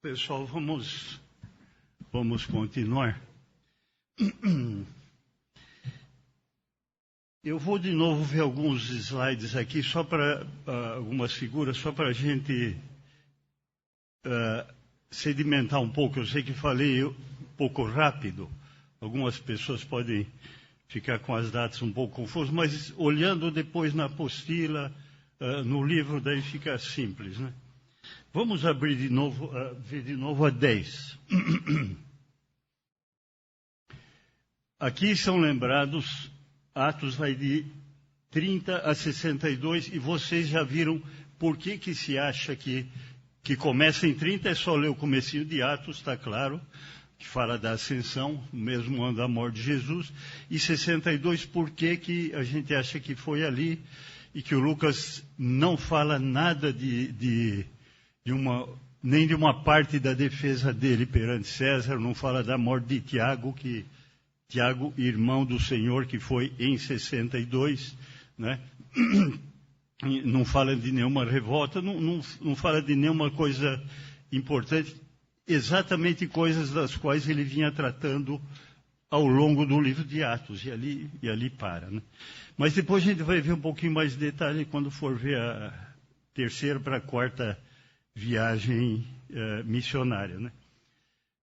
Pessoal, vamos continuar. Eu vou de novo ver alguns slides aqui, só para algumas figuras, só para a gente sedimentar um pouco. Eu sei que falei um pouco rápido, algumas pessoas podem ficar com as datas um pouco confusas, mas olhando depois na apostila, no livro, daí fica simples, né? Vamos abrir de novo, ver de novo a 10. Aqui são lembrados Atos vai de 30 a 62, e vocês já viram por que se acha que começa em 30, é só ler o comecinho de Atos, está claro, que fala da ascensão, o mesmo ano da morte de Jesus, e 62, por que a gente acha que foi ali, e que o Lucas não fala nada nem de uma parte da defesa dele perante César, não fala da morte de Tiago, Tiago, irmão do Senhor, que foi em 62, né? Não fala de nenhuma revolta, não fala de nenhuma coisa importante, exatamente coisas das quais ele vinha tratando ao longo do livro de Atos, e ali para, né? Mas depois a gente vai ver um pouquinho mais de detalhe quando for ver a terceira para a quarta viagem missionária, né?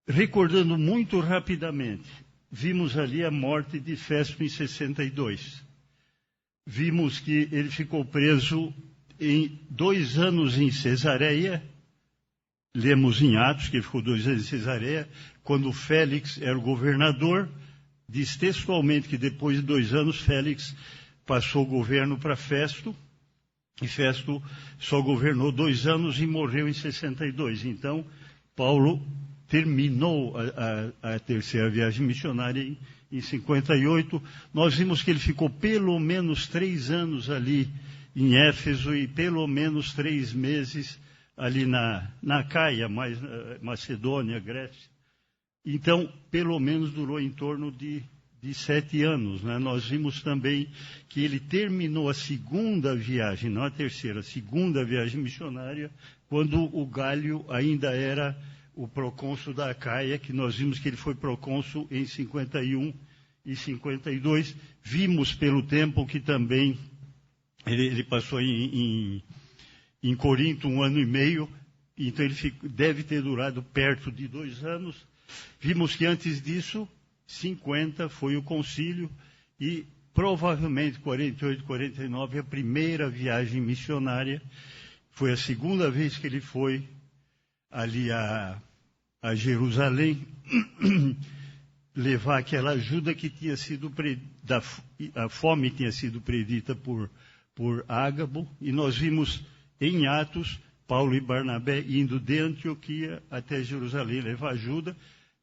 Recordando muito rapidamente, vimos ali a morte de Festo em 62. Vimos que ele ficou preso 2 anos em Cesareia. Lemos em Atos que ele ficou 2 anos em Cesareia. Quando Félix era o governador, diz textualmente que depois de 2 anos, Félix passou o governo para Festo. E Festo só governou 2 anos e morreu em 62. Então, Paulo terminou a terceira viagem missionária em 58. Nós vimos que ele ficou pelo menos 3 anos ali em Éfeso e pelo menos 3 meses ali na Acaia, Macedônia, Grécia. Então, pelo menos durou em torno de 7 anos, né? Nós vimos também que ele terminou a segunda viagem, não a terceira, a segunda viagem missionária, quando o Gálio ainda era o procônsul da Acaia, que nós vimos que ele foi procônsul em 51 e 52. Vimos pelo tempo que também ele passou em Corinto 1 ano e meio, então ele deve ter durado perto de 2 anos. Vimos que antes disso, 50 foi o concílio, e provavelmente 48, 49, a primeira viagem missionária. Foi a segunda vez que ele foi ali a Jerusalém, levar aquela ajuda que tinha sido a fome tinha sido predita por Ágabo, e nós vimos em Atos Paulo e Barnabé indo de Antioquia até Jerusalém levar ajuda.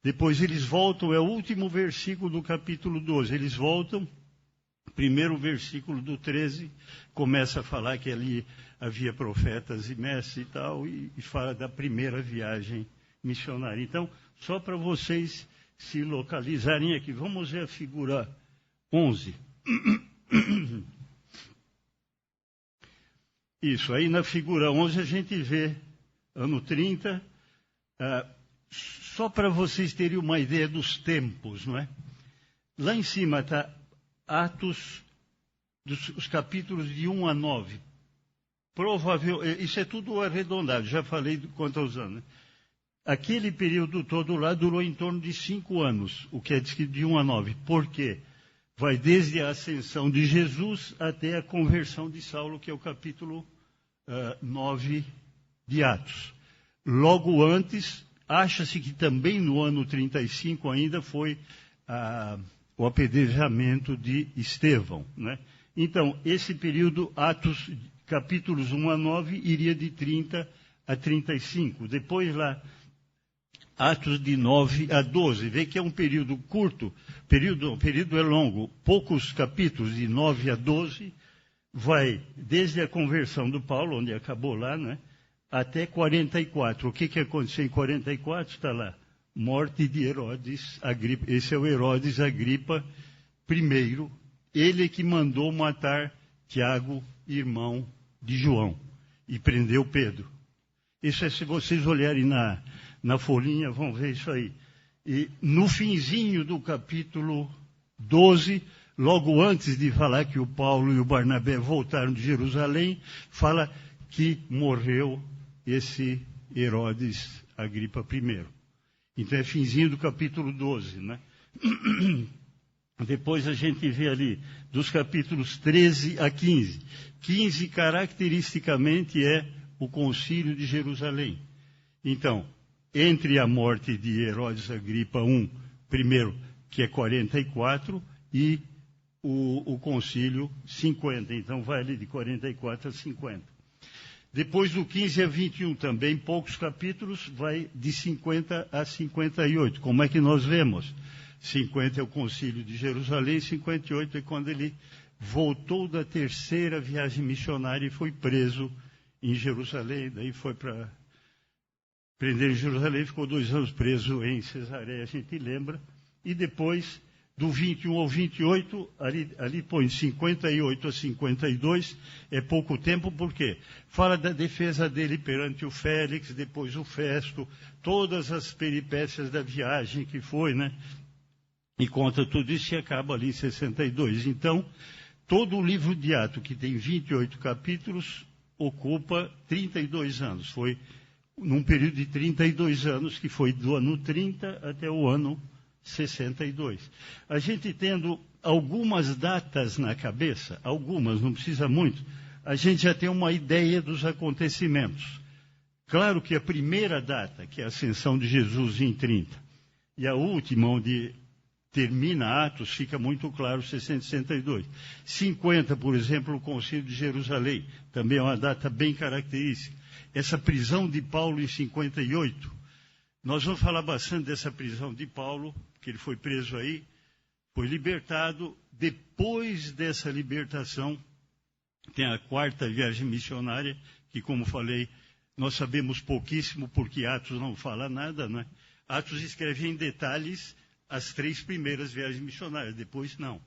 Depois eles voltam, é o último versículo do capítulo 12, eles voltam, primeiro versículo do 13, começa a falar que ali havia profetas e mestres e tal, e fala da primeira viagem missionária. Então, só para vocês se localizarem aqui, vamos ver a figura 11. Isso, aí na figura 11 a gente vê ano 30, só para vocês terem uma ideia dos tempos, não é? Lá em cima está Atos, os capítulos de 1 a 9. Isso é tudo arredondado, já falei quanto aos anos, né? Aquele período todo lá durou em torno de 5 anos, o que é descrito de 1 a 9. Por quê? Vai desde a ascensão de Jesus até a conversão de Saulo, que é o capítulo 9 de Atos. Logo antes, acha-se que também no ano 35 ainda foi o apedrejamento de Estevão, né? Então, esse período, Atos, capítulos 1 a 9, iria de 30 a 35. Depois lá, Atos de 9 a 12. Vê que é um período curto, o período é longo, poucos capítulos, de 9 a 12, vai desde a conversão do Paulo, onde acabou lá, né, até 44. O que aconteceu em 44? Está lá. Morte de Herodes Agripa. Esse é o Herodes Agripa I. Ele que mandou matar Tiago, irmão de João, e prendeu Pedro. Isso é se vocês olharem na folhinha, vão ver isso aí. E no finzinho do capítulo 12, logo antes de falar que o Paulo e o Barnabé voltaram de Jerusalém, fala que morreu esse Herodes Agripa I. Então é finzinho do capítulo 12, né? Depois a gente vê ali, dos capítulos 13 a 15. 15, caracteristicamente, é o concílio de Jerusalém. Então, entre a morte de Herodes Agripa I, primeiro, que é 44, e o concílio 50. Então, vai ali de 44 a 50. Depois do 15 a 21, também poucos capítulos, vai de 50 a 58. Como é que nós vemos? 50 é o concílio de Jerusalém, 58 é quando ele voltou da terceira viagem missionária e foi preso em Jerusalém. Daí foi para prender em Jerusalém, ficou 2 anos preso em Cesareia, a gente lembra. E depois, do 21 ao 28, ali põe 58 a 52, é pouco tempo, por quê? Fala da defesa dele perante o Félix, depois o Festo, todas as peripécias da viagem que foi, né? E conta tudo isso e acaba ali em 62. Então, todo o livro de Atos, que tem 28 capítulos, ocupa 32 anos. Foi num período de 32 anos, que foi do ano 30 até o ano 62. A gente tendo algumas datas na cabeça, algumas, não precisa muito, a gente já tem uma ideia dos acontecimentos. Claro que a primeira data, que é a ascensão de Jesus em 30, e a última, onde termina Atos, fica muito claro, 662. 50, por exemplo, o Concílio de Jerusalém, também é uma data bem característica. Essa prisão de Paulo em 58, nós vamos falar bastante dessa prisão de Paulo, que ele foi preso aí, foi libertado. Depois dessa libertação, tem a quarta viagem missionária, que, como falei, nós sabemos pouquíssimo, porque Atos não fala nada, né? Atos escreve em detalhes as 3 primeiras viagens missionárias, depois não.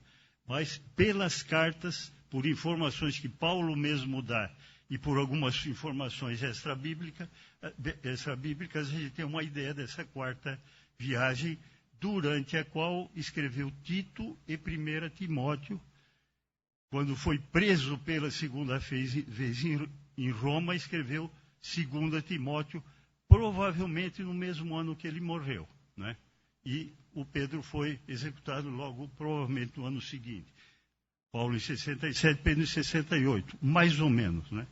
Mas pelas cartas, por informações que Paulo mesmo dá, e por algumas informações extra-bíblicas, a gente tem uma ideia dessa quarta viagem, durante a qual escreveu Tito e 1 Timóteo, quando foi preso pela segunda vez em Roma, escreveu 2 Timóteo, provavelmente no mesmo ano que ele morreu, né? E o Pedro foi executado logo, provavelmente, no ano seguinte. Paulo em 67, Pedro em 68, mais ou menos, né?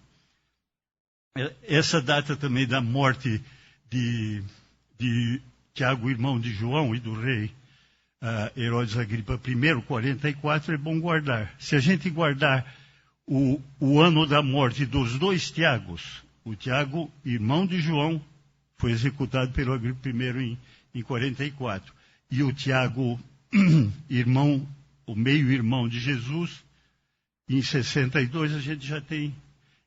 Essa data também da morte de Tiago, irmão de João, e do rei Herodes Agripa I, 44, é bom guardar. Se a gente guardar o ano da morte dos 2 Tiagos, o Tiago, irmão de João, foi executado pelo Agripa I em 44. E o Tiago, irmão, o meio-irmão de Jesus, em 62 a gente já tem.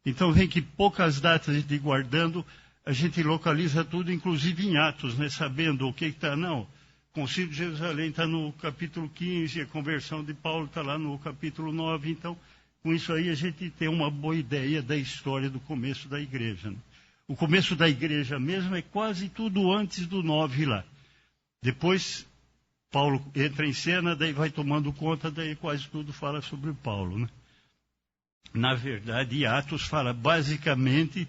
Então vem que poucas datas a gente ir guardando, a gente localiza tudo, inclusive em Atos, né? Sabendo o que está, não. O Concílio de Jerusalém está no capítulo 15, a conversão de Paulo está lá no capítulo 9, então com isso aí a gente tem uma boa ideia da história do começo da igreja, né? O começo da igreja mesmo é quase tudo antes do 9 lá. Depois Paulo entra em cena, daí vai tomando conta, daí quase tudo fala sobre Paulo, né? Na verdade, Atos fala basicamente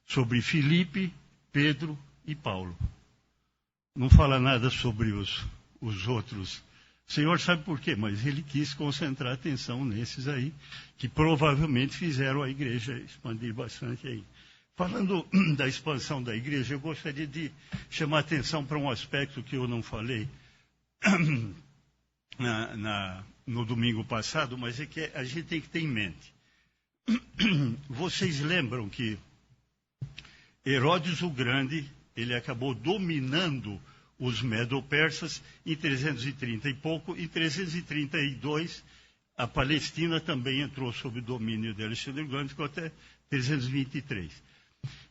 sobre Filipe, Pedro e Paulo. Não fala nada sobre os outros. O Senhor sabe por quê, mas ele quis concentrar a atenção nesses aí, que provavelmente fizeram a igreja expandir bastante aí. Falando da expansão da igreja, eu gostaria de chamar a atenção para um aspecto que eu não falei no domingo passado, mas é que a gente tem que ter em mente. Vocês lembram que Herodes o Grande, ele acabou dominando os medo-persas em 330 e pouco. Em 332, a Palestina também entrou sob o domínio de Alexandre o Grande, ficou até 323.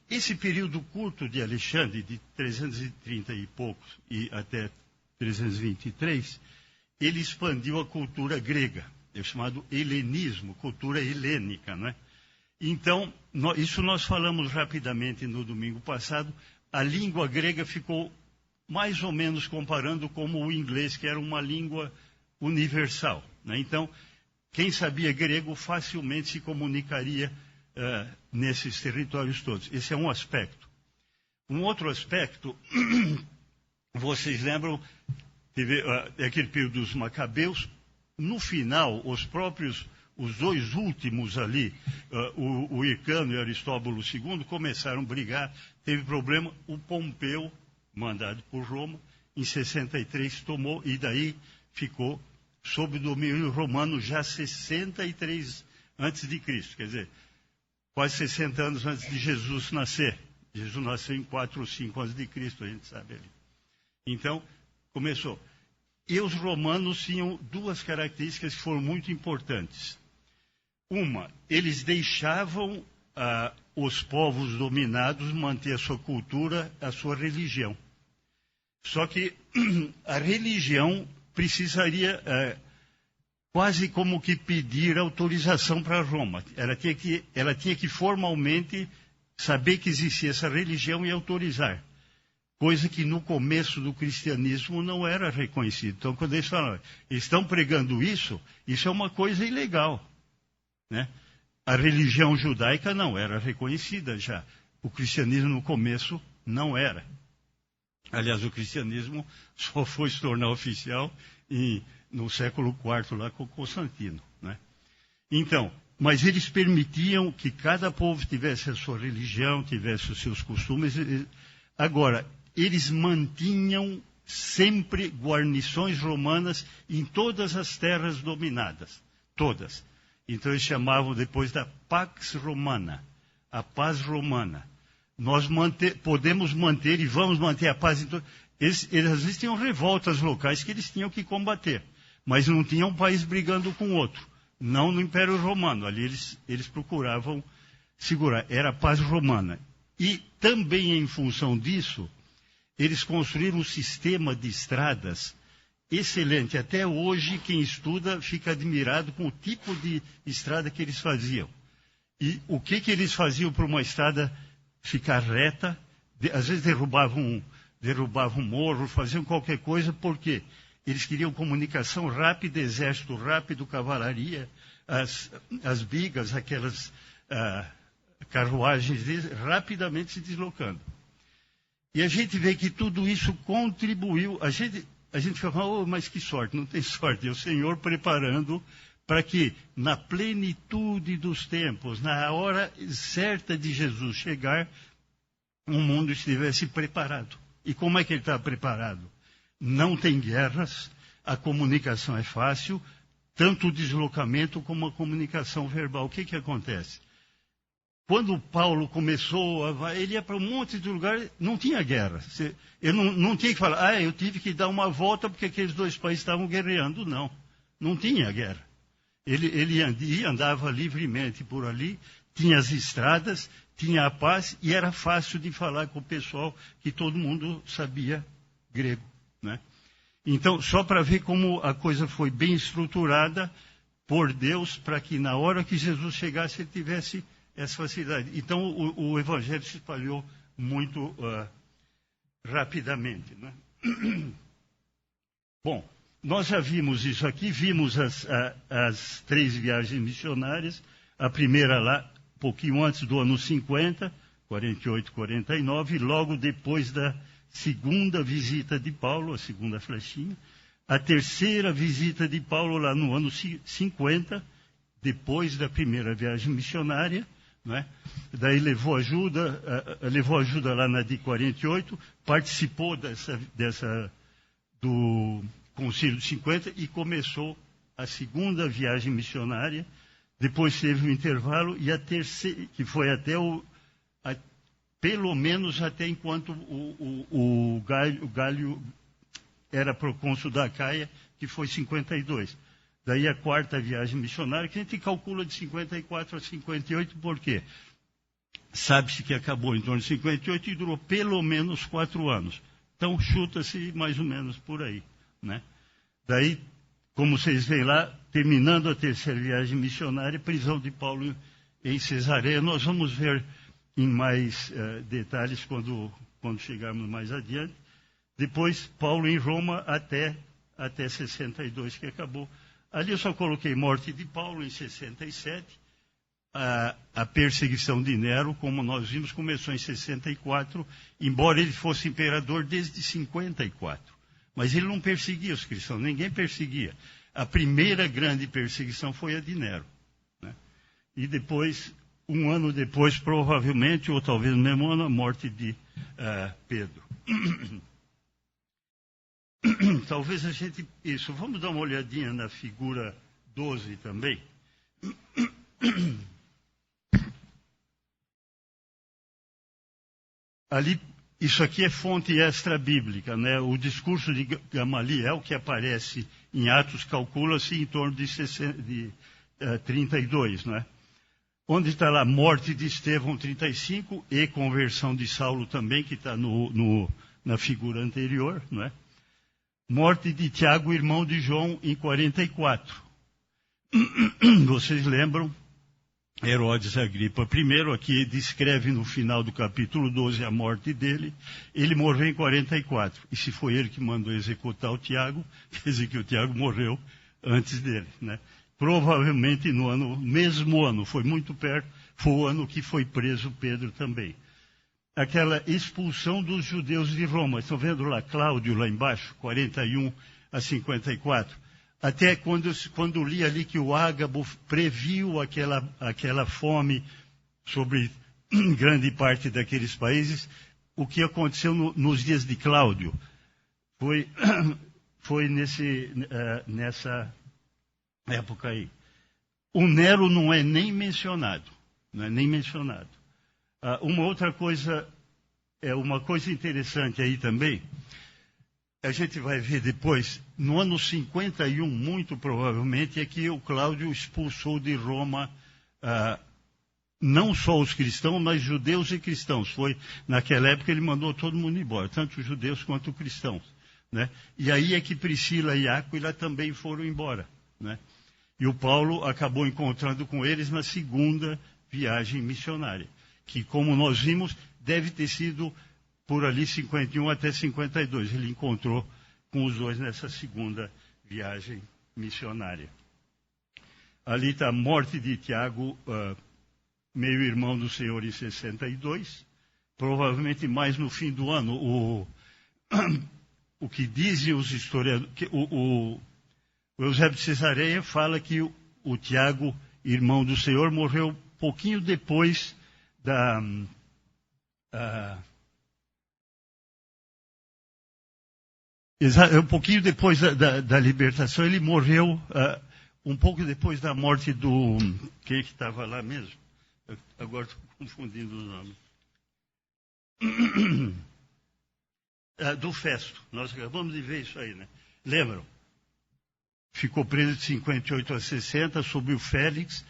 Esse período curto de Alexandre, de 330 e poucos e até 323, ele expandiu a cultura grega, é chamado helenismo, cultura helênica, né? Então, isso nós falamos rapidamente no domingo passado, a língua grega ficou mais ou menos comparando como o inglês, que era uma língua universal, né? Então, quem sabia grego facilmente se comunicaria nesses territórios todos. Esse é um aspecto. Um outro aspecto, vocês lembram, teve aquele período dos Macabeus. No final, os dois últimos ali, o Hircano e Aristóbulo II, começaram a brigar, teve problema, o Pompeu, mandado por Roma, em 63 tomou, e daí ficou sob o domínio romano já 63 antes de Cristo, quer dizer, quase 60 anos antes de Jesus nascer. Jesus nasceu em 4 ou 5 antes de Cristo, a gente sabe ali. Então, começou. E os romanos tinham duas características que foram muito importantes. Uma, eles deixavam os povos dominados manter a sua cultura, a sua religião. Só que a religião precisaria quase como que pedir autorização para Roma. Ela tinha que formalmente saber que existia essa religião e autorizar. Coisa que no começo do cristianismo não era reconhecido. Então, quando eles falam, eles estão pregando isso é uma coisa ilegal, né? A religião judaica não era reconhecida já. O cristianismo no começo não era. Aliás, o cristianismo só foi se tornar oficial no século IV, lá com Constantino, né? Então, mas eles permitiam que cada povo tivesse a sua religião, tivesse os seus costumes. Agora, eles mantinham sempre guarnições romanas em todas as terras dominadas, todas. Então eles chamavam depois da Pax Romana, a paz romana. Nós podemos manter e vamos manter a paz. Eles às vezes tinham revoltas locais que eles tinham que combater, mas não tinham um país brigando com o outro. Não no Império Romano, ali eles procuravam segurar, era a paz romana. E também em função disso, eles construíram um sistema de estradas excelente. Até hoje, quem estuda fica admirado com o tipo de estrada que eles faziam. E o que eles faziam para uma estrada ficar reta? Às vezes derrubavam um morro, faziam qualquer coisa, por quê? Eles queriam comunicação rápida, exército rápido, cavalaria, as bigas, aquelas carruagens rapidamente se deslocando. E a gente vê que tudo isso contribuiu. A gente fala, oh, mas que sorte, não tem sorte. É o Senhor preparando para que, na plenitude dos tempos, na hora certa de Jesus chegar, o mundo estivesse preparado. E como é que ele está preparado? Não tem guerras, a comunicação é fácil, tanto o deslocamento como a comunicação verbal. O que acontece? Quando Paulo começou, ele ia para um monte de lugares, não tinha guerra. Ele não tinha que falar, eu tive que dar uma volta porque aqueles dois países estavam guerreando. Não tinha guerra. Ele andava livremente por ali, tinha as estradas, tinha a paz e era fácil de falar com o pessoal que todo mundo sabia grego, né? Então, só para ver como a coisa foi bem estruturada por Deus, para que na hora que Jesus chegasse ele tivesse essa facilidade. Então, o Evangelho se espalhou muito rapidamente, né? Bom, nós já vimos isso aqui, vimos as 3 viagens missionárias, a primeira lá, pouquinho antes do ano 50, 48, 49, e logo depois da segunda visita de Paulo, a segunda flechinha, a terceira visita de Paulo lá no ano 50, depois da primeira viagem missionária, né? Daí levou ajuda lá na de 48, participou do Concílio de 50 e começou a segunda viagem missionária. Depois teve um intervalo e a terceira, que foi até pelo menos até enquanto o Gálio era procônsul da Acaia, que foi 52. Daí a quarta viagem missionária, que a gente calcula de 54 a 58, por quê? Sabe-se que acabou em torno de 58 e durou pelo menos 4 anos. Então, chuta-se mais ou menos por aí, né? Daí, como vocês veem lá, terminando a terceira viagem missionária, prisão de Paulo em Cesareia. Nós vamos ver em mais detalhes quando quando chegarmos mais adiante. Depois, Paulo em Roma até 62, que acabou. Ali eu só coloquei morte de Paulo em 67. A perseguição de Nero, como nós vimos, começou em 64, embora ele fosse imperador desde 54. Mas ele não perseguia os cristãos, ninguém perseguia. A primeira grande perseguição foi a de Nero, né? E depois, um ano depois, provavelmente, ou talvez no mesmo ano, a morte de Pedro. Talvez a gente... Isso, vamos dar uma olhadinha na figura 12 também. Ali, isso aqui é fonte extra-bíblica, né? O discurso de Gamaliel, que aparece em Atos, calcula-se em torno de 32, né? Onde está lá morte de Estevão, 35, e conversão de Saulo também, que está na figura anterior, né? Morte de Tiago, irmão de João, em 44. Vocês lembram? Herodes Agripa I, aqui descreve no final do capítulo 12 a morte dele. Ele morreu em 44. E se foi ele que mandou executar o Tiago, quer dizer que o Tiago morreu antes dele, né? Provavelmente no mesmo ano, foi muito perto, foi o ano que foi preso Pedro também. Aquela expulsão dos judeus de Roma. Estão vendo lá Cláudio, lá embaixo, 41 a 54. Até quando li ali que o Ágabo previu aquela fome sobre grande parte daqueles países, o que aconteceu nos dias de Cláudio foi nessa época aí. O Nero não é nem mencionado. Não é nem mencionado. Uma outra coisa, uma coisa interessante aí também, a gente vai ver depois, no ano 51, muito provavelmente, é que o Cláudio expulsou de Roma não só os cristãos, mas judeus e cristãos. Naquela época ele mandou todo mundo embora, tanto os judeus quanto os cristãos, né? E aí é que Priscila e Áquila também foram embora, né? E o Paulo acabou encontrando com eles na segunda viagem missionária, que, como nós vimos, deve ter sido por ali 51 até 52. Ele encontrou com os dois nessa segunda viagem missionária. Ali está a morte de Tiago, meio-irmão do Senhor, em 62. Provavelmente mais no fim do ano. O que dizem os historiadores... O Eusébio de Cesareia fala que o Tiago, irmão do Senhor, morreu pouquinho depois um pouquinho depois da libertação. Ele morreu um pouco depois da morte do... Quem que estava lá mesmo? Agora estou confundindo os nomes. Do Festo. Nós acabamos de ver isso aí, né? Lembram? Ficou preso de 58 a 60 sob o Félix.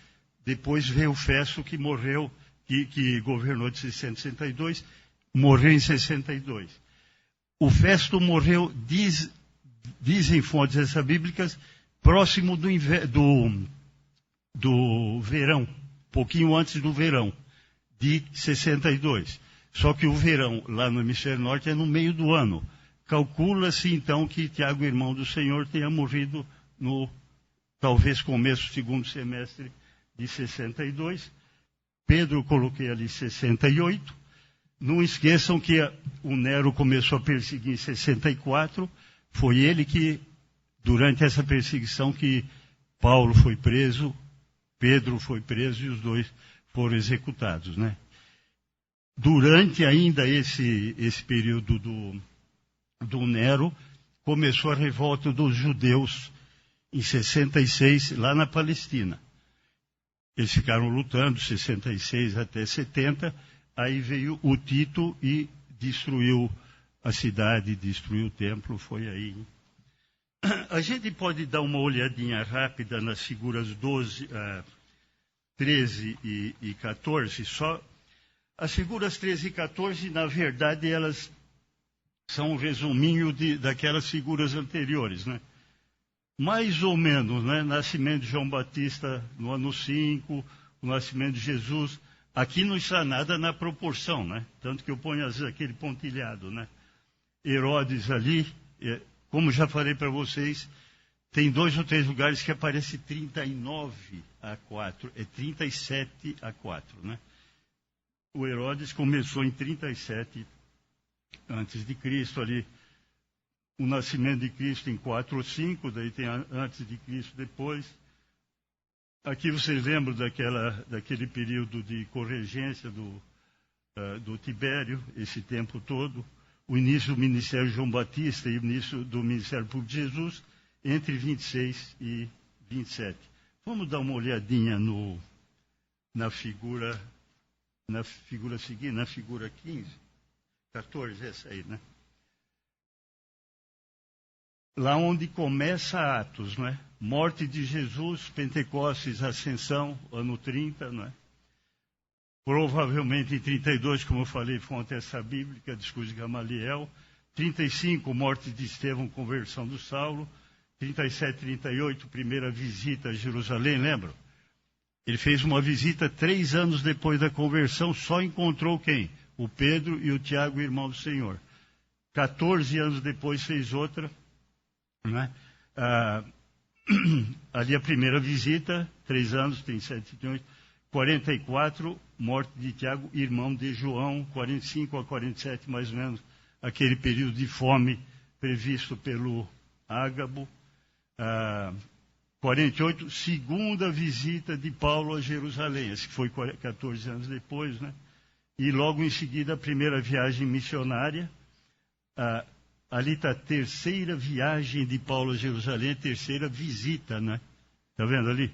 Depois veio o Festo, que morreu, que governou de 62, morreu em 62. O Festo morreu, dizem fontes extra-bíblicas, próximo do verão, pouquinho antes do verão, de 62. Só que o verão, lá no hemisfério norte, é no meio do ano. Calcula-se, então, que Tiago, irmão do Senhor, tenha morrido no, talvez, começo do segundo semestre de 62. Pedro, coloquei ali 68. Não esqueçam que o Nero começou a perseguir em 64. Foi ele que, durante essa perseguição, que Paulo foi preso, Pedro foi preso e os dois foram executados, né? Durante ainda esse período do Nero, começou a revolta dos judeus em 66, lá na Palestina. Eles ficaram lutando, 66 até 70, aí veio o Tito e destruiu a cidade, destruiu o templo, foi aí. A gente pode dar uma olhadinha rápida nas figuras 13 e 14, só. As figuras 13 e 14, na verdade, elas são um resuminho daquelas figuras anteriores, né? Mais ou menos, né? Nascimento de João Batista no ano 5, o nascimento de Jesus Aqui não está nada na proporção, né? Tanto que eu ponho às vezes aquele pontilhado, né? Herodes ali, como já falei para vocês, tem 2 ou 3 lugares que aparece 39-4, é 37-4, né? O Herodes começou em 37 antes de Cristo ali, o nascimento de Cristo em 4 ou 5, daí tem antes de Cristo, depois. Aqui vocês lembram daquele período de corregência do Tibério, esse tempo todo, o início do ministério de João Batista e o início do ministério público de Jesus, entre 26 e 27. Vamos dar uma olhadinha na figura seguinte, na figura 14, essa aí, né? Lá onde começa Atos, não é? Morte de Jesus, Pentecostes, Ascensão, ano 30, não é? Provavelmente em 32, como eu falei, fonte essa bíblica, discurso de Gamaliel. 35, morte de Estevão, conversão do Saulo. 37, 38, primeira visita a Jerusalém, lembram? Ele fez uma visita 3 anos depois da conversão, só encontrou quem? O Pedro e o Tiago, irmão do Senhor. 14 anos depois fez outra, né? Ali a primeira visita, 3 anos, tem 7, 8, 44, morte de Tiago, irmão de João, 45 a 47, mais ou menos, aquele período de fome previsto pelo Ágabo. 48, segunda visita de Paulo a Jerusalém, esse que foi 14 anos depois, né? E logo em seguida a primeira viagem missionária. Ali está a terceira viagem de Paulo a Jerusalém, a terceira visita, né? Está vendo ali?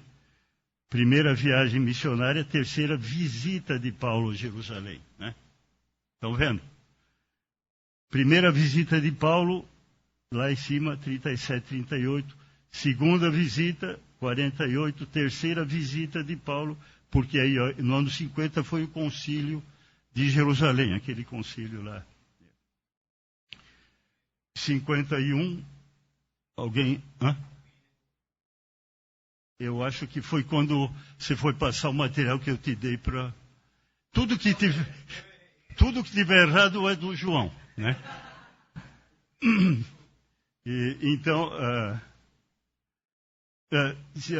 Primeira viagem missionária, terceira visita de Paulo a Jerusalém, né? Estão vendo? Primeira visita de Paulo, lá em cima, 37, 38. Segunda visita, 48. Terceira visita de Paulo, porque aí no ano 50 foi o concílio de Jerusalém, aquele concílio lá. 51, alguém... Eu acho que foi quando você foi passar o material que eu te dei para... Tudo que tiver errado é do João, né? Então,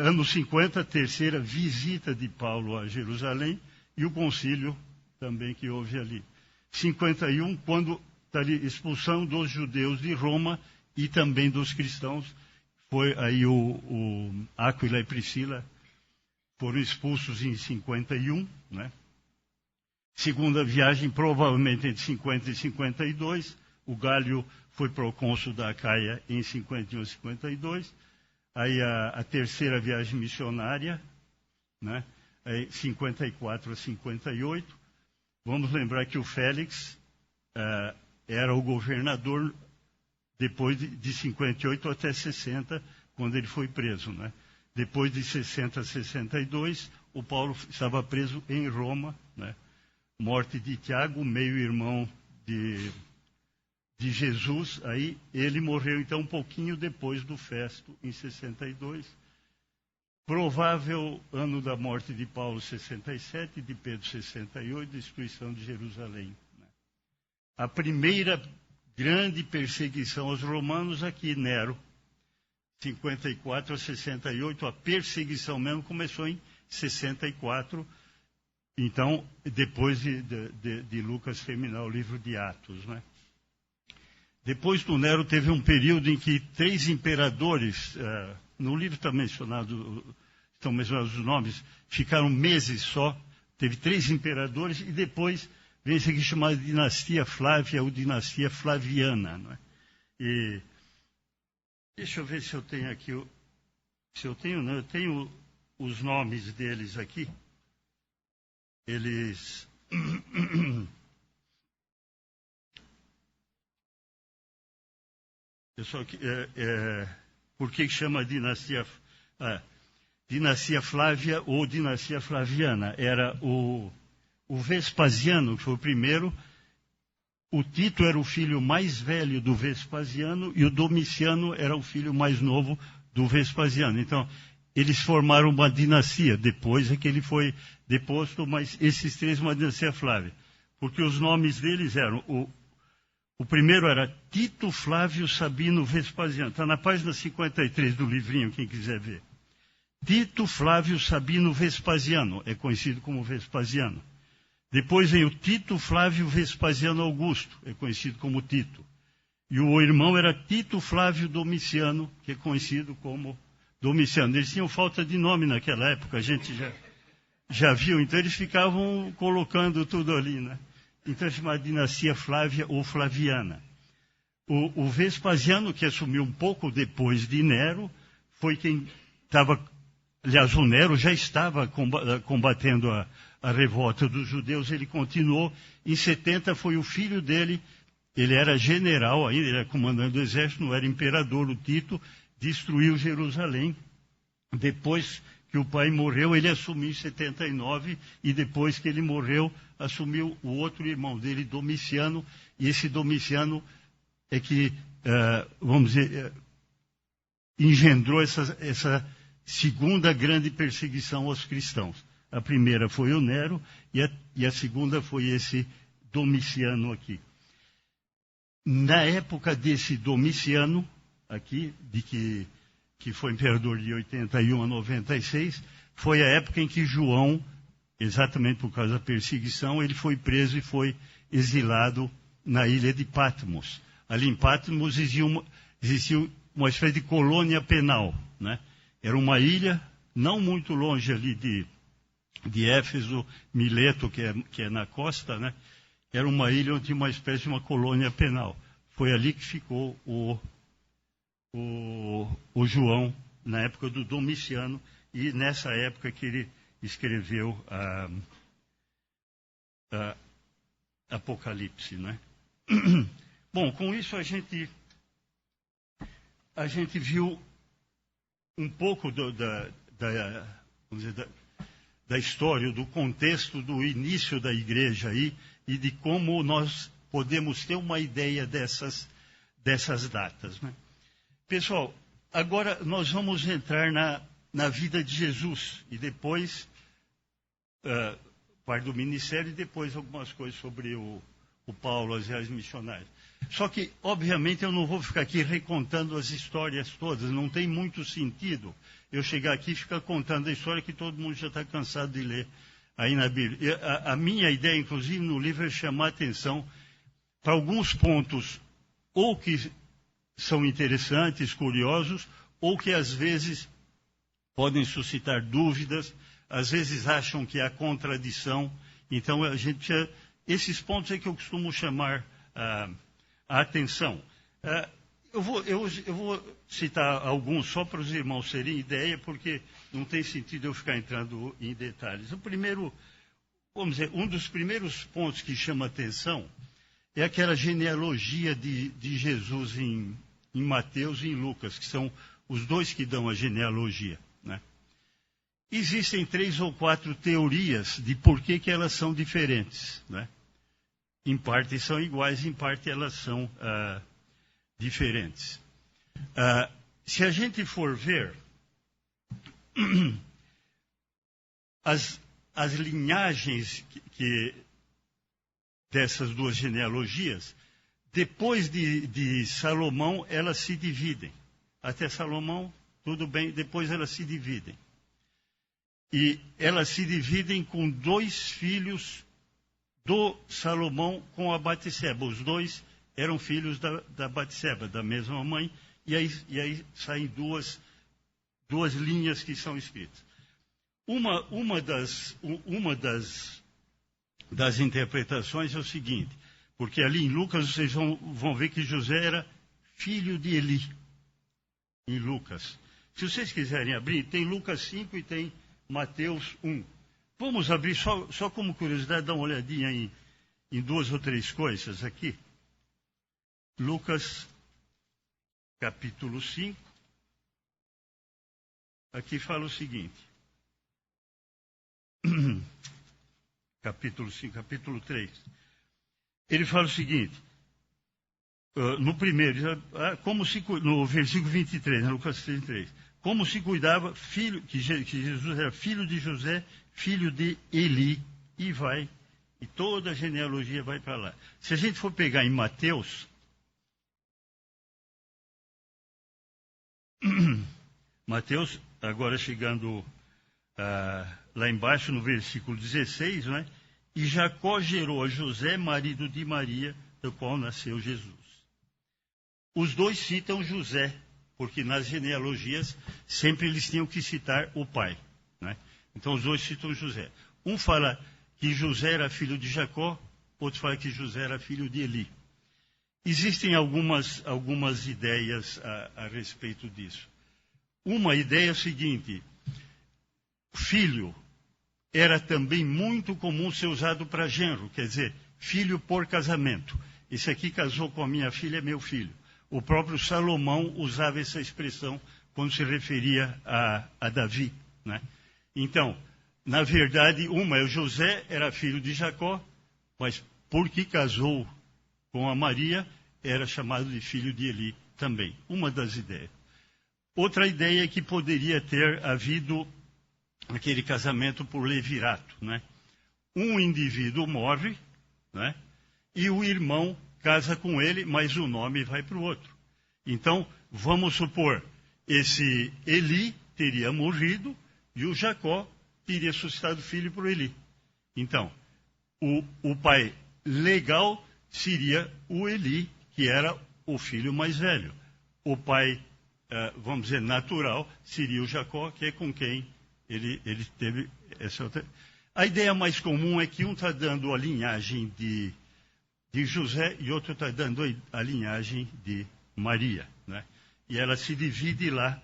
anos 50, terceira visita de Paulo a Jerusalém e o concílio também que houve ali. 51, quando... expulsão dos judeus de Roma e também dos cristãos. Foi aí o Áquila e Priscila foram expulsos em 51, né? Segunda viagem, provavelmente entre 50 e 52. O Gálio foi procônsul da Acaia em 51 e 52. Aí a terceira viagem missionária, né? Aí 54 a 58. Vamos lembrar que o Félix... era o governador depois de 58 até 60, quando ele foi preso, né? Depois de 60 a 62, o Paulo estava preso em Roma, né? Morte de Tiago, meio-irmão de Jesus. Aí ele morreu, então, um pouquinho depois do Festo, em 62. Provável ano da morte de Paulo, 67, de Pedro, 68, destruição de Jerusalém. A primeira grande perseguição aos romanos aqui, Nero, 54 a 68, a perseguição mesmo começou em 64, então, depois de Lucas terminar o livro de Atos, né? Depois do Nero teve um período em que 3 imperadores, no livro está estão mencionados os nomes, ficaram meses só, teve 3 imperadores e depois... vem isso aqui chamado dinastia Flávia ou dinastia Flaviana, não é? E deixa eu ver se eu tenho aqui, se eu tenho, não, eu tenho os nomes deles aqui. Eles pessoal, por que chama dinastia Flávia ou dinastia Flaviana? Era o Vespasiano, que foi o primeiro. O Tito era o filho mais velho do Vespasiano e o Domiciano era o filho mais novo do Vespasiano. Então, eles formaram uma dinastia. Depois é que ele foi deposto, mas esses três, uma dinastia Flávia. Porque os nomes deles eram... O primeiro era Tito Flávio Sabino Vespasiano. Está na página 53 do livrinho, quem quiser ver. Tito Flávio Sabino Vespasiano, é conhecido como Vespasiano. Depois vem o Tito Flávio Vespasiano Augusto, é conhecido como Tito. E o irmão era Tito Flávio Domiciano, que é conhecido como Domiciano. Eles tinham falta de nome naquela época, a gente já viu, então eles ficavam colocando tudo ali, né? Então é chamada dinastia Flávia ou Flaviana. O Vespasiano, que assumiu um pouco depois de Nero, foi quem estava... Aliás, o Nero já estava combatendo a revolta dos judeus, ele continuou. Em 70 foi o filho dele, ele era general ainda, ele era comandante do exército, não era imperador, o Tito, destruiu Jerusalém. Depois que o pai morreu, ele assumiu em 79, e depois que ele morreu, assumiu o outro irmão dele, Domiciano, e esse Domiciano é que, vamos dizer, engendrou essa segunda grande perseguição aos cristãos. A primeira foi o Nero e a segunda foi esse Domiciano aqui. Na época desse Domiciano, aqui, que foi imperador de 81 a 96, foi a época em que João, exatamente por causa da perseguição, ele foi preso e foi exilado na ilha de Patmos. Ali em Patmos existia uma espécie de colônia penal, né? Era uma ilha, não muito longe ali de Éfeso, Mileto, que é na costa, né? Era uma ilha onde tinha uma espécie de uma colônia penal. Foi ali que ficou o João, na época do Domiciano, e nessa época que ele escreveu Apocalipse, né? Bom, com isso a gente viu um pouco da história, do contexto do início da igreja aí, e de como nós podemos ter uma ideia dessas datas, né? Pessoal, agora nós vamos entrar na vida de Jesus, e depois, parte do ministério, e depois algumas coisas sobre o Paulo, as viagens missionárias. Só que, obviamente, eu não vou ficar aqui recontando as histórias todas, não tem muito sentido eu chegar aqui e ficar contando a história que todo mundo já está cansado de ler aí na Bíblia. A minha ideia, inclusive, no livro é chamar a atenção para alguns pontos, ou que são interessantes, curiosos, ou que às vezes podem suscitar dúvidas, às vezes acham que há contradição. Então, esses pontos é que eu costumo chamar a atenção. Eu vou citar alguns só para os irmãos terem ideia, porque não tem sentido eu ficar entrando em detalhes. O primeiro, vamos dizer, um dos primeiros pontos que chama atenção é aquela genealogia de Jesus em Mateus e em Lucas, que são os dois que dão a genealogia, né? Existem 3 ou 4 teorias de por que elas são diferentes, né? Em parte são iguais, em parte elas são diferentes. Se a gente for ver as linhagens dessas duas genealogias, depois de Salomão, elas se dividem. Até Salomão, tudo bem, depois elas se dividem. E elas se dividem com 2 filhos do Salomão com a Batseba. Os 2 eram filhos da Batseba, da mesma mãe, e aí saem duas linhas que são escritas. Uma das interpretações é o seguinte, porque ali em Lucas vocês vão ver que José era filho de Eli, em Lucas. Se vocês quiserem abrir, tem Lucas 5 e tem Mateus 1. Vamos abrir, só como curiosidade, dar uma olhadinha em 2 ou 3 coisas aqui. Lucas, capítulo 5. Aqui fala o seguinte. Capítulo 5, capítulo 3. Ele fala o seguinte. No primeiro, no versículo 23, Lucas 3. como se cuidava, que Jesus era filho de José, filho de Eli, e toda a genealogia vai para lá. Se a gente for pegar em Mateus, agora chegando lá embaixo no versículo 16, né? E Jacó gerou a José, marido de Maria, do qual nasceu Jesus. Os dois citam José, porque nas genealogias sempre eles tinham que citar o pai, né? Então os dois citam José. Um fala que José era filho de Jacó, outro fala que José era filho de Eli. Existem algumas ideias a respeito disso. Uma ideia é a seguinte: filho era também muito comum ser usado para genro, quer dizer, filho por casamento. Esse aqui casou com a minha filha, é meu filho. O próprio Salomão usava essa expressão quando se referia a Davi, né? Então, na verdade, o José era filho de Jacó, mas porque casou com a Maria, era chamado de filho de Eli também. Uma das ideias. Outra ideia é que poderia ter havido aquele casamento por levirato, né? Um indivíduo morre, né? E o irmão casa com ele, mas o nome vai para o outro. Então, vamos supor, esse Eli teria morrido e o Jacó teria suscitado filho por Eli. Então, o pai legal seria o Eli, que era o filho mais velho. O pai, vamos dizer, natural, seria o Jacó, que é com quem ele teve essa outra. A ideia mais comum é que um está dando a linhagem de José e outro está dando a linhagem de Maria, né? E ela se divide lá.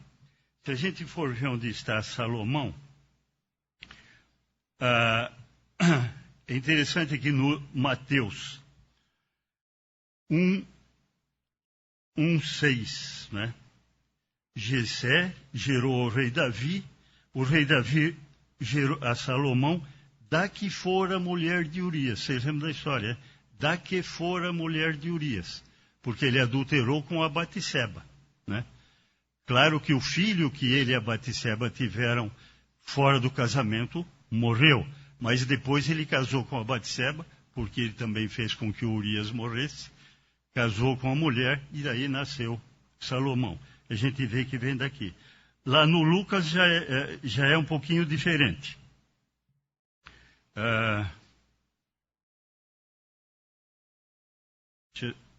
Se a gente for ver onde está Salomão, é interessante que no Mateus 1:6, né? Jessé gerou o rei Davi gerou a Salomão, da que fora mulher de Urias. Vocês lembram da história? Da que fora mulher de Urias, porque ele adulterou com a Batseba, né? Claro que o filho que ele e a Batseba tiveram fora do casamento morreu, mas depois ele casou com a Batseba, porque ele também fez com que Urias morresse, casou com a mulher e daí nasceu Salomão. A gente vê que vem daqui. Lá no Lucas já é um pouquinho diferente.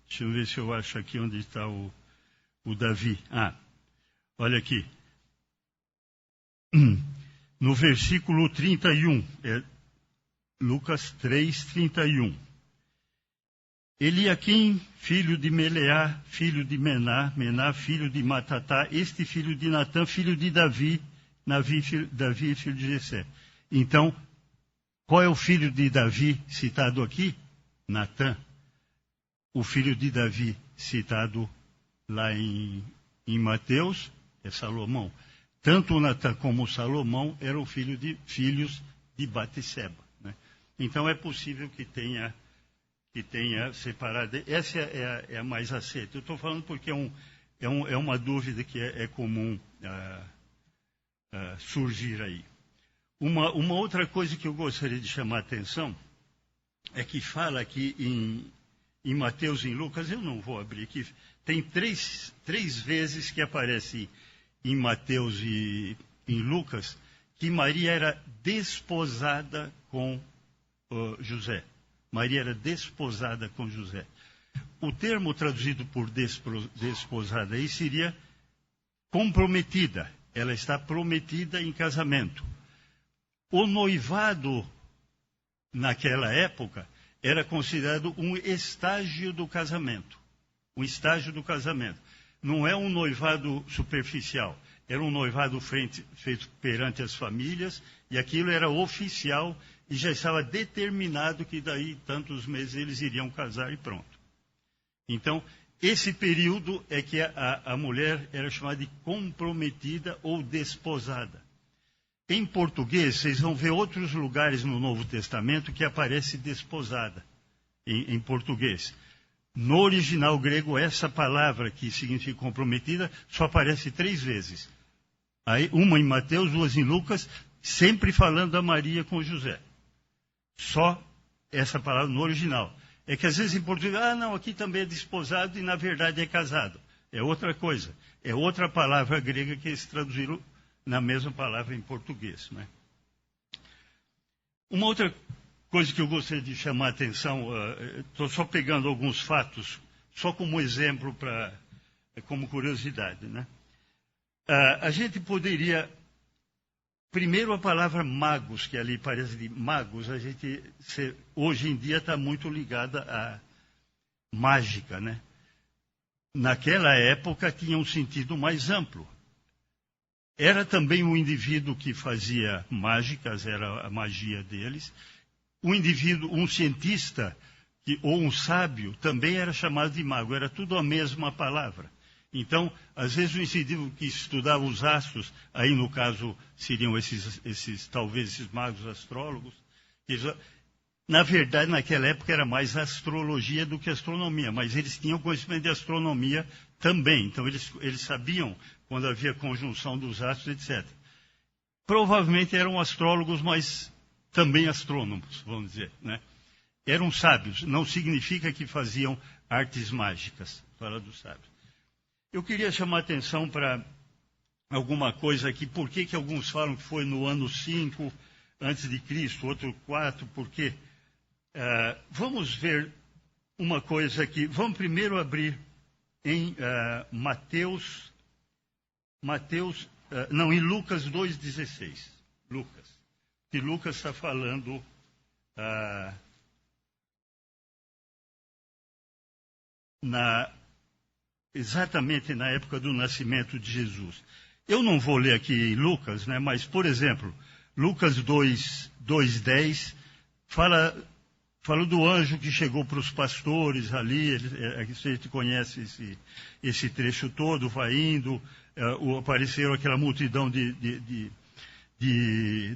Deixa eu ver se eu acho aqui onde está o Davi. Olha aqui. No versículo 31, Lucas 3:31. Eliaquim, filho de Meleá, filho de Mená, filho de Matatá, este filho de Natã, filho de Davi, Davi, filho de Jessé. Então, qual é o filho de Davi citado aqui? Natã. O filho de Davi citado lá em Mateus é Salomão. Tanto Natã como Salomão eram filhos de Batseba, né? Então é possível que tenha separado. Essa é a mais aceita. Eu estou falando porque é uma dúvida que é comum surgir aí. Uma outra coisa que eu gostaria de chamar a atenção é que fala aqui em Mateus e em Lucas, eu não vou abrir aqui, tem três vezes que aparece em Mateus e em Lucas que Maria era desposada com José. Maria era desposada com José. O termo traduzido por desposada aí seria comprometida. Ela está prometida em casamento. O noivado, naquela época, era considerado um estágio do casamento. Um estágio do casamento. Não é um noivado superficial. Era um noivado feito perante as famílias, e aquilo era oficial, e já estava determinado que daí tantos meses eles iriam casar e pronto. Então, esse período é que a mulher era chamada de comprometida ou desposada. Em português, vocês vão ver outros lugares no Novo Testamento que aparece desposada, em português. No original grego, essa palavra que significa comprometida só aparece 3 vezes. Aí, uma em Mateus, duas em Lucas, sempre falando da Maria com José. Só essa palavra no original. É que às vezes em português, não, aqui também é desposado e na verdade é casado. É outra coisa. É outra palavra grega que eles traduziram na mesma palavra em português, né? Uma outra coisa que eu gostaria de chamar a atenção, estou só pegando alguns fatos, só como exemplo, como curiosidade, né? A gente poderia, primeiro a palavra magos, que ali parece de magos, hoje em dia está muito ligada à mágica, né? Naquela época tinha um sentido mais amplo. Era também um indivíduo que fazia mágicas, era a magia deles. Um indivíduo, um cientista ou um sábio também era chamado de mago, era tudo a mesma palavra. Então, às vezes o indivíduo que estudava os astros, aí no caso seriam talvez esses magos astrólogos, na verdade naquela época era mais astrologia do que astronomia, mas eles tinham conhecimento de astronomia também, então eles sabiam quando havia conjunção dos astros, etc. Provavelmente eram astrólogos, mas também astrônomos, vamos dizer, né? Eram sábios, não significa que faziam artes mágicas, fala dos sábios. Eu queria chamar a atenção para alguma coisa aqui, por que alguns falam que foi no ano 5 antes de Cristo, outro 4, por quê? Vamos ver uma coisa aqui, vamos primeiro abrir em em Lucas 2,16. Que Lucas está falando exatamente na época do nascimento de Jesus. Eu não vou ler aqui em Lucas, né, mas, por exemplo, Lucas 2,10 fala do anjo que chegou para os pastores ali, a gente conhece esse trecho todo, vai indo, apareceram aquela multidão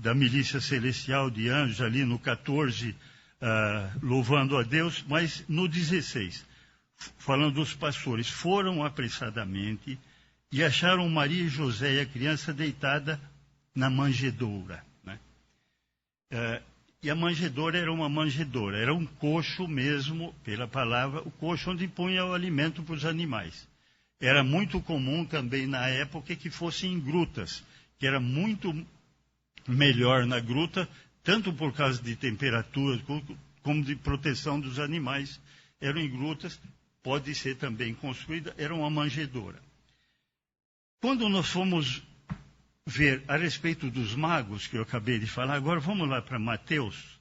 da milícia celestial de anjos ali no 14, louvando a Deus, mas no 16, falando dos pastores, foram apressadamente e acharam Maria e José e a criança deitada na manjedoura, né? E a manjedoura era uma manjedoura, era um coxo mesmo, pela palavra, o coxo onde punha o alimento para os animais. Era muito comum também na época que fossem em grutas, que era muito melhor na gruta, tanto por causa de temperatura como de proteção dos animais. Eram em grutas, pode ser também construída, era uma manjedoura. Quando nós fomos ver a respeito dos magos, que eu acabei de falar, agora vamos lá para Mateus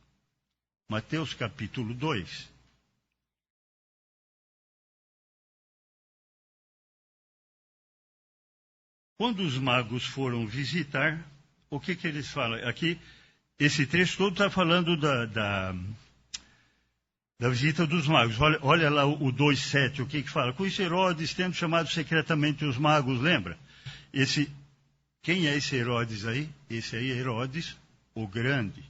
capítulo 2. Quando os magos foram visitar, o que eles falam? Aqui, esse trecho todo está falando da visita dos magos. Olha lá o 2,7, o que fala? Com isso Herodes, tendo chamado secretamente os magos, lembra? Quem é esse Herodes aí? Esse aí é Herodes o Grande.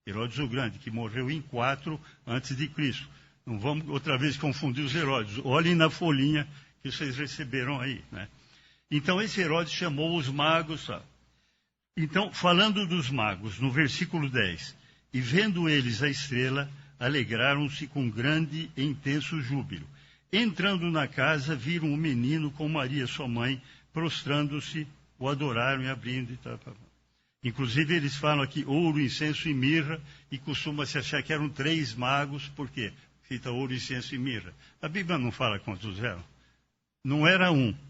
Herodes o Grande, que morreu em 4 antes de Cristo. Não vamos outra vez confundir os Herodes. Olhem na folhinha que vocês receberam aí, né? Então esse Herodes chamou os magos. Então, falando dos magos, no versículo 10, e vendo eles a estrela, alegraram-se com grande e intenso júbilo. Entrando na casa, viram um menino com Maria, sua mãe, prostrando-se, o adoraram e abrindo e tal. Inclusive, eles falam aqui ouro, incenso e mirra, e costuma-se achar que eram 3 magos, por quê? Cita ouro, incenso e mirra. A Bíblia não fala quantos eram. Não era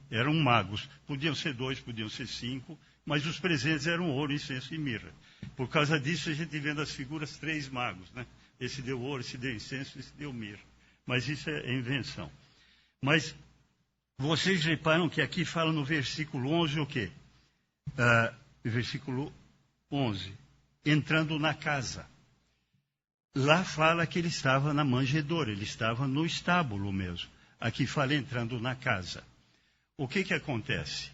eram magos. Podiam ser 2, podiam ser 5, mas os presentes eram ouro, incenso e mirra. Por causa disso, a gente vê nas figuras 3 magos, né? Esse deu ouro, esse deu incenso, esse deu mirra. Mas isso é invenção. Mas vocês reparam que aqui fala no versículo 11 o quê? Versículo 11. Entrando na casa. Lá fala que ele estava na manjedoura, ele estava no estábulo mesmo. Aqui fala entrando na casa. O que acontece?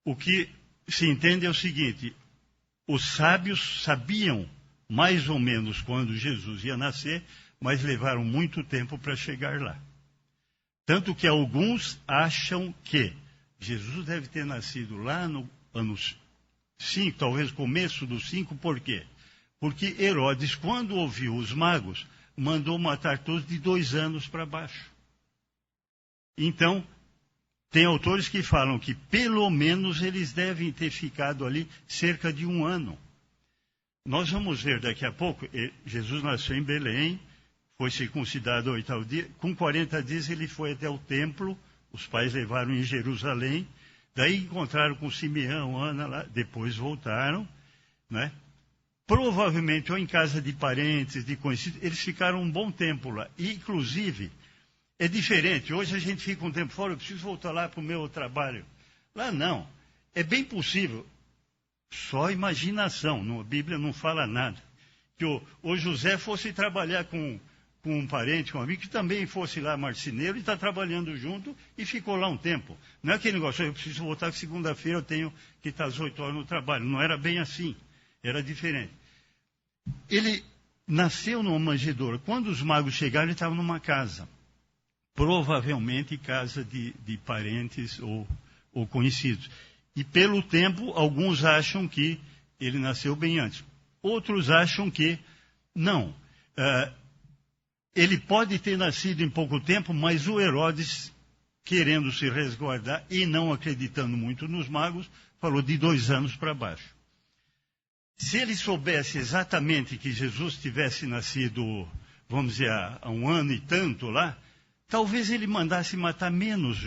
O que se entende é o seguinte: os sábios sabiam mais ou menos quando Jesus ia nascer, mas levaram muito tempo para chegar lá. Tanto que alguns acham que Jesus deve ter nascido lá anos 5, talvez começo dos 5, por quê? Porque Herodes, quando ouviu os magos, mandou matar todos de 2 anos para baixo. Então, tem autores que falam que pelo menos eles devem ter ficado ali cerca de 1 ano. Nós vamos ver daqui a pouco, Jesus nasceu em Belém, foi circuncidado ao 8º dia, com 40 dias ele foi até o templo, os pais levaram em Jerusalém, daí encontraram com Simeão, Ana lá, depois voltaram, né? Provavelmente ou em casa de parentes, de conhecidos, eles ficaram um bom tempo lá. E, inclusive, é diferente, hoje a gente fica um tempo fora, eu preciso voltar lá para o meu trabalho. Lá não, é bem possível. Só imaginação, a Bíblia não fala nada. Que o José fosse trabalhar com um parente, com um amigo, que também fosse lá marceneiro e está trabalhando junto e ficou lá um tempo. Não é aquele negócio, eu preciso voltar que segunda-feira eu tenho que estar às 8 horas no trabalho. Não era bem assim, era diferente. Ele nasceu numa manjedoura. Quando os magos chegaram, ele estava numa casa. Provavelmente casa de parentes ou conhecidos. E pelo tempo, alguns acham que ele nasceu bem antes. Outros acham que não. Ele pode ter nascido em pouco tempo, mas o Herodes, querendo se resguardar e não acreditando muito nos magos, falou de 2 anos para baixo. Se ele soubesse exatamente que Jesus tivesse nascido, vamos dizer, há 1 ano e tanto lá, talvez ele mandasse matar menos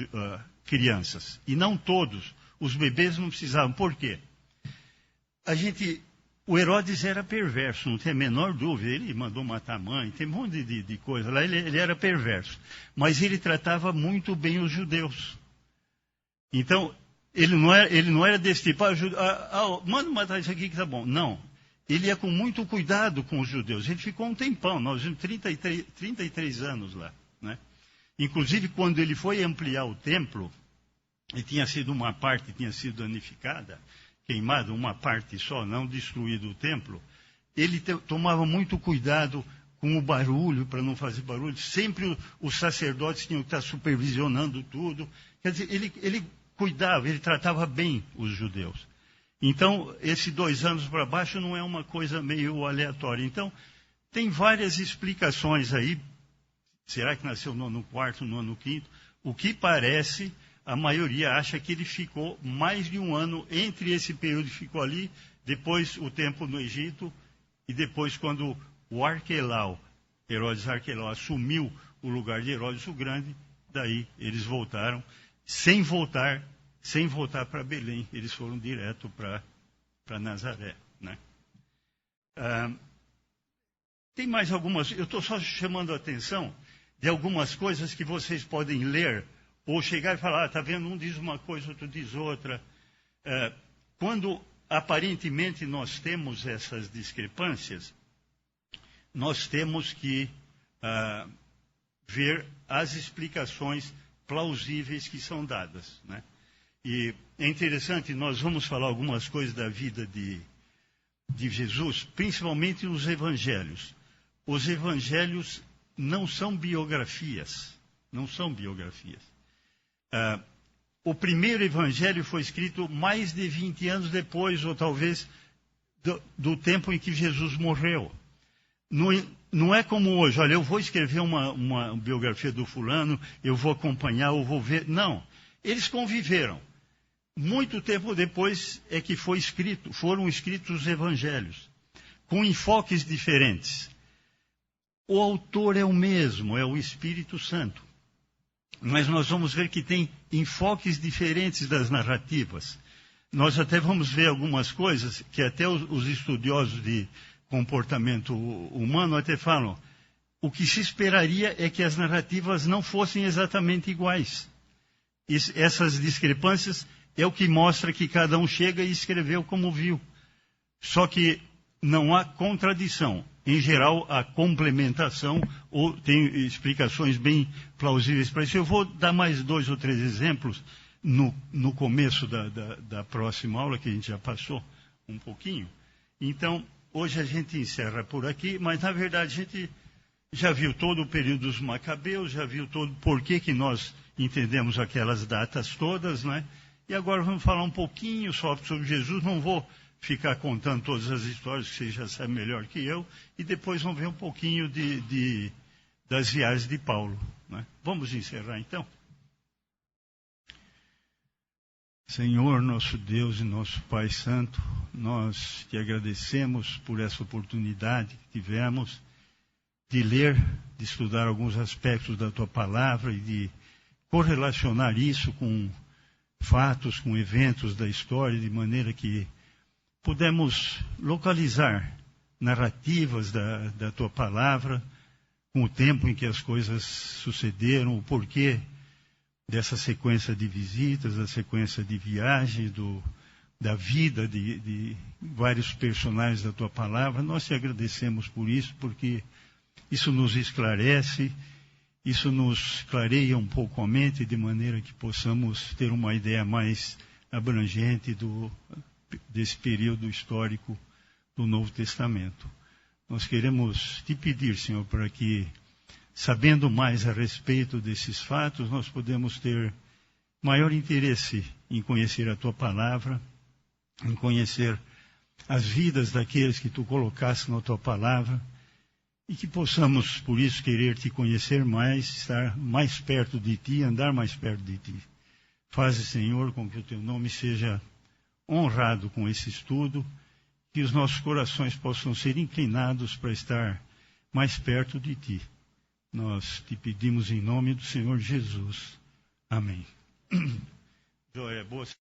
crianças, e não todos. Os bebês não precisavam. Por quê? O Herodes era perverso, não tem a menor dúvida. Ele mandou matar a mãe, tem um monte de coisa lá. Ele era perverso. Mas ele tratava muito bem os judeus. Então, ele não era desse tipo, manda matar isso aqui que tá bom. Não. Ele ia com muito cuidado com os judeus. Ele ficou um tempão, nós vimos 33 anos lá, né? Inclusive, quando ele foi ampliar o templo, e tinha sido uma parte, tinha sido danificada, queimada, uma parte só, não destruído o templo, ele tomava muito cuidado com o barulho, para não fazer barulho. Sempre os sacerdotes tinham que estar supervisionando tudo. Quer dizer, ele cuidava, ele tratava bem os judeus. Então, esses 2 anos para baixo não é uma coisa meio aleatória. Então, tem várias explicações aí. Será que nasceu no ano 4º, no ano 5º? O que parece, a maioria acha que ele ficou mais de 1 ano entre esse período que ficou ali, depois o tempo no Egito, e depois quando o Arquelau, Herodes Arquelau, assumiu o lugar de Herodes o Grande, daí eles voltaram, sem voltar para Belém, eles foram direto para Nazaré, né? Tem mais algumas, eu estou só chamando a atenção de algumas coisas que vocês podem ler, ou chegar e falar, está vendo, um diz uma coisa, outro diz outra. Quando aparentemente nós temos essas discrepâncias, nós temos que ver as explicações plausíveis que são dadas, né? E é interessante, nós vamos falar algumas coisas da vida de Jesus, principalmente nos evangelhos. Os evangelhos não são biografias. Não são biografias. O primeiro evangelho foi escrito mais de 20 anos depois, ou talvez do tempo em que Jesus morreu. Não é como hoje, olha, eu vou escrever uma biografia do fulano, eu vou acompanhar, eu vou ver. Não, eles conviveram. Muito tempo depois é que foram escritos os evangelhos, com enfoques diferentes. O autor é o mesmo, é o Espírito Santo. Mas nós vamos ver que tem enfoques diferentes das narrativas. Nós até vamos ver algumas coisas que até os estudiosos de comportamento humano até falam. O que se esperaria é que as narrativas não fossem exatamente iguais. Essas discrepâncias é o que mostra que cada um chega e escreveu como viu. Só que não há contradição. Em geral, há complementação, ou tem explicações bem plausíveis para isso. Eu vou dar mais 2 ou 3 exemplos no começo da próxima aula, que a gente já passou um pouquinho. Então, hoje a gente encerra por aqui, mas na verdade a gente já viu todo o período dos Macabeus, já viu todo por que nós entendemos aquelas datas todas, né? E agora vamos falar um pouquinho só sobre Jesus. Não vou ficar contando todas as histórias, que você já sabe melhor que eu. E depois vamos ver um pouquinho das viagens de Paulo, né? Vamos encerrar então? Senhor, nosso Deus e nosso Pai Santo, nós te agradecemos por essa oportunidade que tivemos de ler, de estudar alguns aspectos da Tua Palavra e de correlacionar isso com fatos, com eventos da história, de maneira que pudemos localizar narrativas da Tua Palavra, com o tempo em que as coisas sucederam, o porquê dessa sequência de visitas, da sequência de viagens, da vida de vários personagens da Tua Palavra. Nós te agradecemos por isso, porque isso nos esclarece, isso nos clareia um pouco a mente, de maneira que possamos ter uma ideia mais abrangente desse período histórico do Novo Testamento. Nós queremos te pedir, Senhor, para que, sabendo mais a respeito desses fatos, nós podemos ter maior interesse em conhecer a Tua Palavra, em conhecer as vidas daqueles que Tu colocaste na Tua Palavra, e que possamos, por isso, querer Te conhecer mais, estar mais perto de Ti, andar mais perto de Ti. Faze, Senhor, com que o Teu nome seja honrado com esse estudo, que os nossos corações possam ser inclinados para estar mais perto de Ti. Nós te pedimos em nome do Senhor Jesus. Amém. Joia, boa.